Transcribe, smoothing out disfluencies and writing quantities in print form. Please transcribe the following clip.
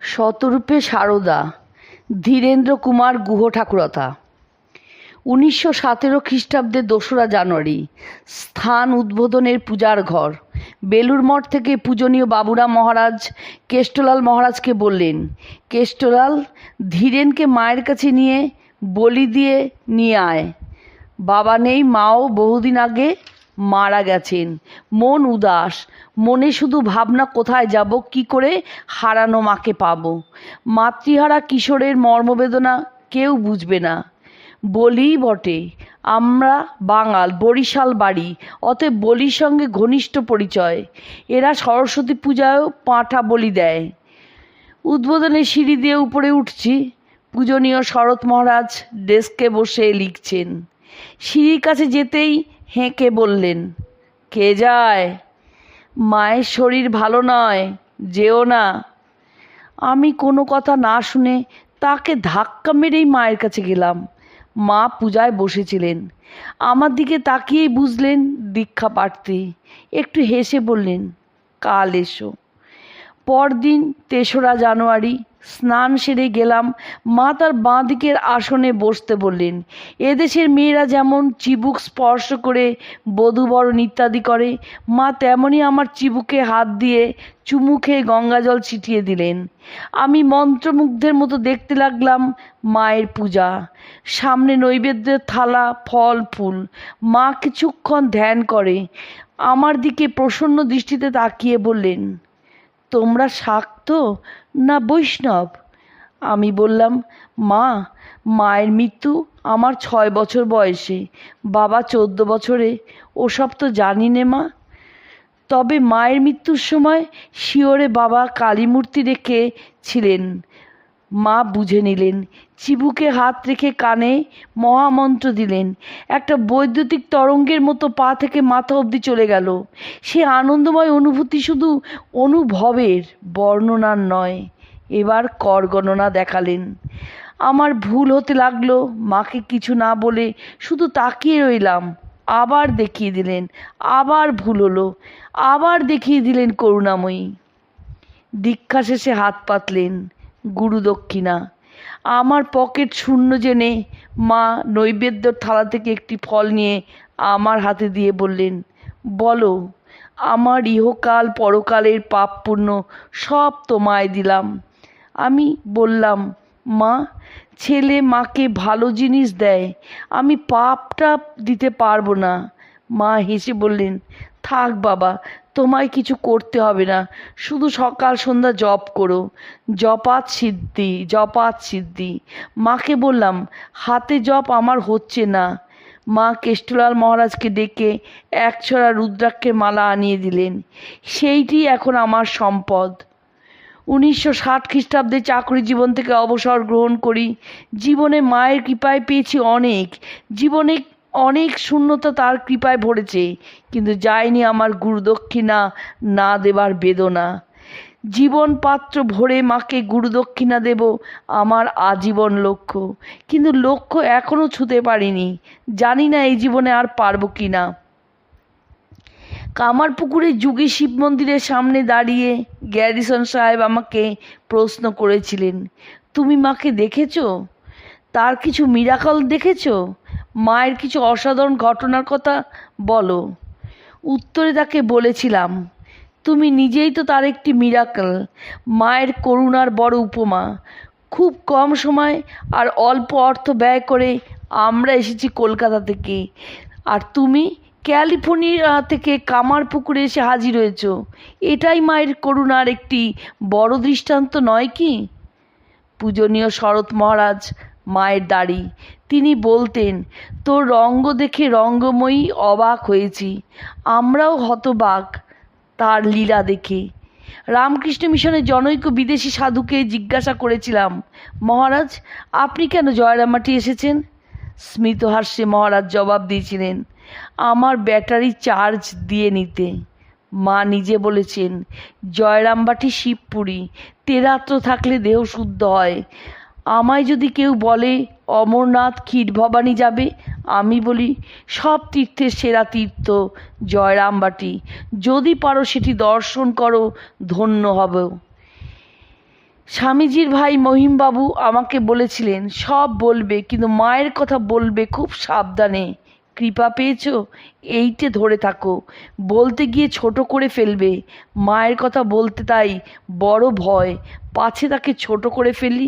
শতরূপে সারদা, ধীরেন্দ্র কুমার গুহ ঠাকুরতা। 1917 খ্রিস্টাব্দে 2রা জানুয়ারি। স্থান উদ্বোধনের পূজার ঘর। বেলুর মঠ থেকে পূজনীয় বাবুরাম মহারাজ কেষ্টলাল মহারাজকে বললেন, কেষ্টলাল, ধীরেনকে মায়ের কাছে নিয়ে বলি দিয়ে নিয়ে আয়। বাবা নেই, মাও বহুদিন আগে মারা গেছেন। মন উদাস, মনে শুধু ভাবনা কোথায় যাব, কি করে হারানো মাকে পাবো। মাতৃহারা কিশোরের মর্মবেদনা কেউ বুঝবে না। বলিই বটে, আমরা বাঙাল, বরিশাল বাড়ি, অতএব বলির সঙ্গে ঘনিষ্ঠ পরিচয়। এরা সরস্বতী পূজায়ও পাঁঠা বলি দেয়। উদ্বোধনের সিঁড়ি দিয়ে উপরে উঠছি। পূজনীয় শরৎ মহারাজ ডেস্কে বসে লিখছেন। সিঁড়ির কাছে যেতেই হেঁকে বললেন, কে যায়? মায়ের শরীর ভালো নয়, যেও না। আমি কোনো কথা না শুনে তাকে ধাক্কা মেরেই মায়ের কাছে গেলাম। মা পূজায় বসেছিলেন। আমার দিকে তাকিয়েই বুঝলেন দীক্ষা প্রার্থী। একটু হেসে বললেন, কাল এসো। পরদিন 3রা জানুয়ারি। স্নান সেরে গেলাম। মা তার বাঁ দিকের আসনে বসতে বললেন। এদেশের মেয়েরা যেমন চিবুক স্পর্শ করে বধূবরণ ইত্যাদি করে, মা তেমনই আমার চিবুকে হাত দিয়ে চুমু খেয়ে গঙ্গাজল ছিটিয়ে দিলেন। আমি মন্ত্রমুগ্ধের মতো দেখতে লাগলাম মায়ের পূজা। সামনে নৈবেদ্যের থালা, ফল ফুল। মা কিছুক্ষণ ধ্যান করে আমার দিকে প্রসন্ন দৃষ্টিতে তাকিয়ে বললেন, তোমরা শাক্ত না বৈষ্ণব? আমি বললাম, মা, মায়ের মৃত্যু আমার 6 বছর বয়সে, বাবা 14 বছরে। ওসব তো জানি নে মা। তবে মায়ের মৃত্যুর সময় শিওরে বাবা কালী মূর্তি রেখেছিলেন। মা বুঝে নিলেন। চিবুকে হাত রেখে কানে মহামন্ত্র দিলেন। একটা বৈদ্যুতিক তরঙ্গের মতো পা থেকে মাথা অবধি চলে গেল। সে আনন্দময় অনুভূতি শুধু অনুভবের, বর্ণনার নয়। এবার কর গণনা দেখালেন। আমার ভুল হতে লাগলো। মাকে কিছু না বলে শুধু তাকিয়ে রইলাম। আবার দেখিয়ে দিলেন। আবার ভুল হলো। আবার দেখিয়ে দিলেন করুণাময়ী। দীক্ষা শেষে হাত পাতলেন। গুরু দক্ষিণা। আমার পকেট শূন্য জেনে মা নৈবেদ্য থালা থেকে একটি ফল নিয়ে আমার হাতে দিয়ে বললেন, বলো, আমার ইহকাল পরকালের পাপ পুণ্য সব তোমায় দিলাম। আমি বললাম, মা, ছেলে মাকে ভালো জিনিস দেয়, আমি পাপটা দিতে পারবো না। মা হেসে বললেন, থাক বাবা, তোমায় কিছু করতে হবে না, শুধু সকাল সন্ধ্যা জপ করো। জপাত সিদ্ধি, জপাত সিদ্ধি। মাকে বললাম, হাতে জপ আমার হচ্ছে না। মা কেষ্টলাল মহারাজকে ডেকে 1 ছড়া রুদ্রাক্ষের মালা আনিয়ে দিলেন। সেইটি এখন আমার সম্পদ। 1960 খ্রিস্টাব্দে চাকরি জীবন থেকে অবসর গ্রহণ করি। জীবনে মায়ের কৃপায় পেয়েছি অনেক। জীবনে অনেক শূন্যতা তার কৃপায় ভরেছে, কিন্তু যায়নি আমার গুরুদক্ষিণা না দেবার বেদনা। জীবন পাত্র ভরে মাকে গুরুদক্ষিণা দেব আমার আজীবন লক্ষ্য, কিন্তু লক্ষ্য এখনও ছুঁতে পারিনি। জানি না এই জীবনে আর পারবো কি না। কামারপুকুরের যুগী শিব মন্দিরের সামনে দাঁড়িয়ে গ্যারিসন সাহেব আমাকে প্রশ্ন করেছিলেন, তুমি মাকে দেখেছো? তার কিছু মিরাকল দেখেছো? মায়ের কিছু অসাধারণ ঘটনার কথা বলো। উত্তরে তাকে বলেছিলাম, তুমি নিজেই তো তার একটি মিরাকল। মায়ের করুণার বড় উপমা। খুব কম সময় আর অল্প অর্থ ব্যয় করে আমরা এসেছি কলকাতা থেকে, আর তুমি ক্যালিফোর্নিয়া থেকে কামারপুকুরে এসে হাজির হয়েছ। এটাই মায়ের করুণার একটি বড় দৃষ্টান্ত নয় কি? পূজনীয় শরৎ মহারাজ মায়ের দাড়ি। তিনি বলতেন, তোর রঙ্গ দেখে রঙ্গময়ী অবাক হয়েছি। আমরাও হতবাক তার লীলা দেখে। রামকৃষ্ণ মিশনের জনৈক বিদেশি সাধুকে জিজ্ঞাসা করেছিলাম, মহারাজ, আপনি কেন জয়রামবাটি এসেছেন? স্মিতহাস্যে মহারাজ জবাব দিয়েছিলেন, আমার ব্যাটারি চার্জ দিয়ে নিতে। মা নিজে বলেছেন, জয়রামবাটি শিবপুরী, তেরাত্র থাকলে দেহ শুদ্ধ হয়। আমায় যদি কেউ বলে অমরনাথ ক্ষীরভবানী যাবে, আমি বলি সব তীর্থের সেরা তীর্থ জয়রামবাটি। যদি পারো সেটি দর্শন করো, ধন্য হবে। স্বামীজির ভাই মহিমবাবু আমাকে বলেছিলেন সব বলবে, কিন্তু মায়ের কথা বলবে খুব সাবধানে। কৃপা পেয়েছো, এইটে ধরে থাকো। বলতে গিয়ে ছোট করে ফেলবে। মায়ের কথা বলতে তাই বড় ভয়, পাছে তাকে ছোট করে ফেলি।